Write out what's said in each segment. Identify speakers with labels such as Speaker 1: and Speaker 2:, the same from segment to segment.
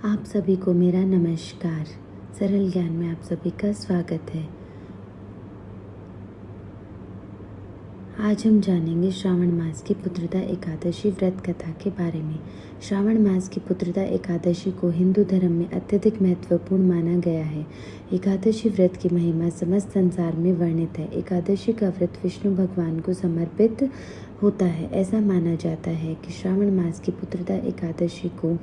Speaker 1: आप सभी को मेरा नमस्कार। सरल ज्ञान में आप सभी का स्वागत है। आज हम जानेंगे श्रावण मास की पुत्रदा एकादशी व्रत कथा के बारे में। श्रावण मास की पुत्रदा एकादशी को हिंदू धर्म में अत्यधिक महत्वपूर्ण माना गया है। एकादशी व्रत की महिमा समस्त संसार में वर्णित है। एकादशी का व्रत विष्णु भगवान को समर्पित होता है। ऐसा माना जाता है कि श्रावण मास की पुत्रदा एकादशी को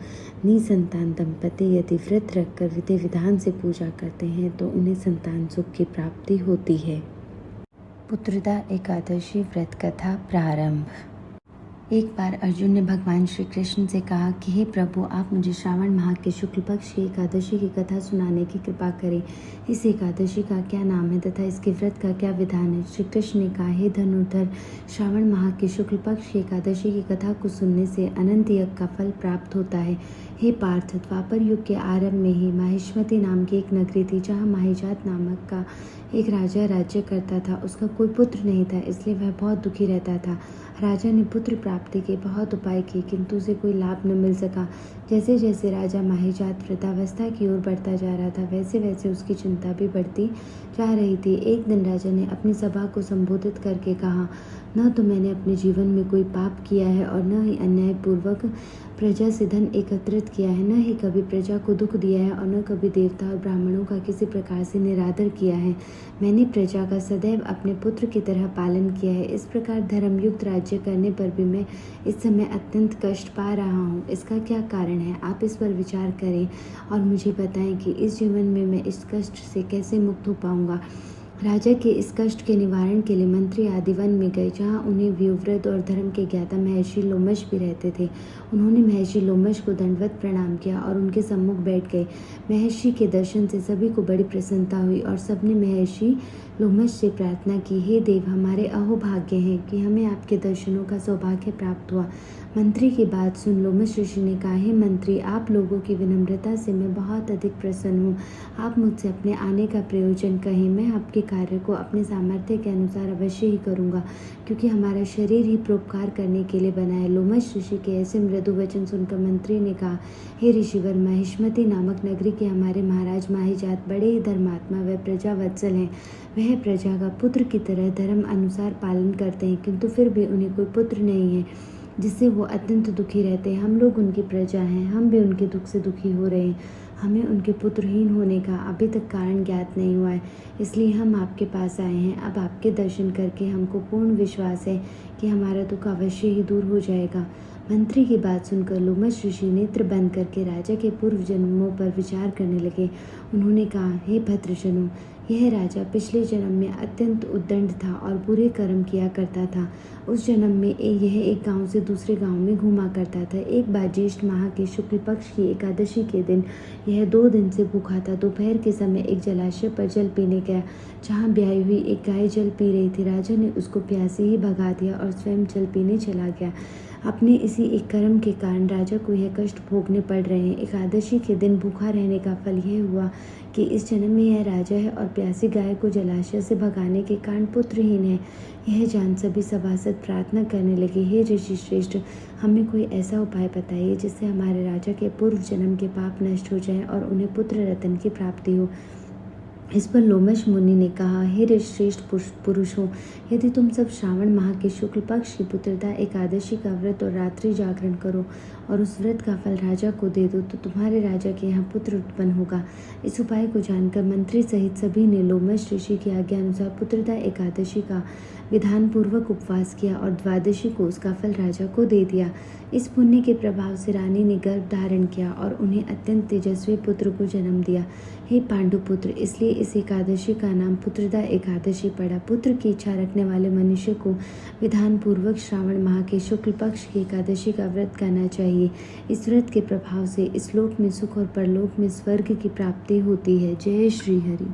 Speaker 1: निसंतान दंपति यदि व्रत रखकर विधि विधान से पूजा करते हैं तो उन्हें संतान सुख की प्राप्ति होती है। पुत्रदा एकादशी व्रत कथा प्रारंभ। एक बार अर्जुन ने भगवान श्री कृष्ण से कहा कि हे प्रभु, आप मुझे श्रावण माह के शुक्ल पक्ष की एकादशी की कथा सुनाने की कृपा करें। इस एकादशी का क्या नाम है तथा इसके व्रत का क्या विधान है। श्री कृष्ण ने कहा, हे धनुर्धर, श्रावण माह के शुक्ल पक्ष की एकादशी की कथा को सुनने से अनंत यज्ञ का फल प्राप्त होता है। हे पार्थ, द्वापर युग के आरंभ में ही माहिष्मति नाम की एक नगरी थी जहाँ माहिजात नामक का एक राजा राज्य करता था। उसका कोई पुत्र नहीं था, इसलिए वह बहुत दुखी रहता था। राजा ने पुत्र प्राप्ति के बहुत उपाय किए, किंतु उसे कोई लाभ न मिल सका। जैसे जैसे राजा माहिजात वृद्धावस्था की ओर बढ़ता जा रहा था, वैसे वैसे उसकी चिंता भी बढ़ती जा रही थी। एक दिन राजा ने अपनी सभा को संबोधित करके कहा, न तो मैंने अपने जीवन में कोई पाप किया है और न ही अन्यायपूर्वक प्रजा से धन एकत्रित किया है, न ही कभी प्रजा को दुख दिया है और न कभी देवता और ब्राह्मणों का किसी प्रकार से निरादर किया है। मैंने प्रजा का सदैव अपने पुत्र की तरह पालन किया है। इस प्रकार धर्मयुक्त राज्य करने पर भी मैं इस समय अत्यंत कष्ट पा रहा हूँ। इसका क्या कारण है? आप इस पर विचार करें और मुझे बताएं कि इस जीवन में मैं इस कष्ट से कैसे मुक्त हो पाऊंगा। राजा के इस कष्ट के निवारण के लिए मंत्री आदि वन में गए, जहाँ उन्हें व्योव्रत और धर्म के ज्ञाता महर्षि लोमश भी रहते थे। उन्होंने महर्षि लोमश को दंडवत प्रणाम किया और उनके सम्मुख बैठ गए। महर्षि के दर्शन से सभी को बड़ी प्रसन्नता हुई और सबने महर्षि लोमश से प्रार्थना की, हे देव, हमारे अहोभाग्य हैं कि हमें आपके दर्शनों का सौभाग्य प्राप्त हुआ। मंत्री की बात सुन लोमश ऋषि ने कहा, हे मंत्री, आप लोगों की विनम्रता से मैं बहुत अधिक प्रसन्न हूँ। आप मुझसे अपने आने का प्रयोजन कहें, मैं आपके कार्य को अपने सामर्थ्य के अनुसार अवश्य ही करूँगा, क्योंकि हमारा शरीर ही परोपकार करने के लिए बना है। लोमश ऋषि के ऐसे मृदु वचन सुनकर मंत्री ने कहा, हे ऋषिवर, महिष्मति नामक नगरी के हमारे महाराज माहिजात बड़े ही धर्मात्मा व प्रजा वत्सल हैं। वह प्रजा का पुत्र की तरह धर्म अनुसार पालन करते हैं, किंतु फिर भी उन्हें कोई पुत्र नहीं है, जिससे वो अत्यंत दुखी रहते हैं। हम लोग उनकी प्रजा हैं, हम भी उनके दुख से दुखी हो रहे हैं। हमें उनके पुत्रहीन होने का अभी तक कारण ज्ञात नहीं हुआ है, इसलिए हम आपके पास आए हैं। अब आपके दर्शन करके हमको पूर्ण विश्वास है कि हमारा दुख अवश्य ही दूर हो जाएगा। मंत्री की बात सुनकर लोमश ऋषि नेत्र बंद करके राजा के पूर्व जन्मों पर विचार करने लगे। उन्होंने कहा, हे भद्रजनों, यह राजा पिछले जन्म में अत्यंत उद्दंड था और बुरे कर्म किया करता था। उस जन्म में यह एक गांव से दूसरे गांव में घूमा करता था। एक बार ज्येष्ठ माह के शुक्ल पक्ष की एकादशी के दिन यह 2 दिन से भूखा था। दोपहर के समय एक जलाशय पर जल पीने गया, जहाँ ब्याई हुई एक गाय जल पी रही थी। राजा ने उसको प्यासे ही भगा दिया और स्वयं जल पीने चला गया। अपने इसी एक कर्म के कारण राजा को यह कष्ट भोगने पड़ रहे हैं। एकादशी के दिन भूखा रहने का फल यह हुआ कि इस जन्म में यह राजा है और प्यासी गाय को जलाशय से भगाने के कारण पुत्रहीन है। यह जान सभी सभासद प्रार्थना करने लगे, हे ऋषि श्रेष्ठ, हमें कोई ऐसा उपाय बताइए जिससे हमारे राजा के पूर्व जन्म के पाप नष्ट हो जाएं और उन्हें पुत्र रत्न की प्राप्ति हो। इस पर लोमश मुनि ने कहा, हे श्रेष्ठ पुरुषों, यदि तुम सब श्रावण माह के शुक्ल पक्ष की पुत्रदा एकादशी का व्रत और रात्रि जागरण करो और उस व्रत का फल राजा को दे दो तो तुम्हारे राजा के यहाँ पुत्र उत्पन्न होगा। इस उपाय को जानकर मंत्री सहित सभी ने लोमश ऋषि की आज्ञा अनुसार पुत्रदा एकादशी का विधान पूर्वक उपवास किया और द्वादशी को उसका फल राजा को दे दिया। इस पुण्य के प्रभाव से रानी ने गर्भ धारण किया और उन्हें अत्यंत तेजस्वी पुत्र को जन्म दिया। हे पांडुपुत्र, इसलिए इस एकादशी का नाम पुत्रदा एकादशी पड़ा। पुत्र की इच्छा रखने वाले मनुष्य को विधान पूर्वक श्रावण माह के शुक्ल पक्ष की एकादशी का व्रत करना चाहिए। इस व्रत के प्रभाव से इस लोक में सुख और परलोक में स्वर्ग की प्राप्ति होती है। जय श्री हरि।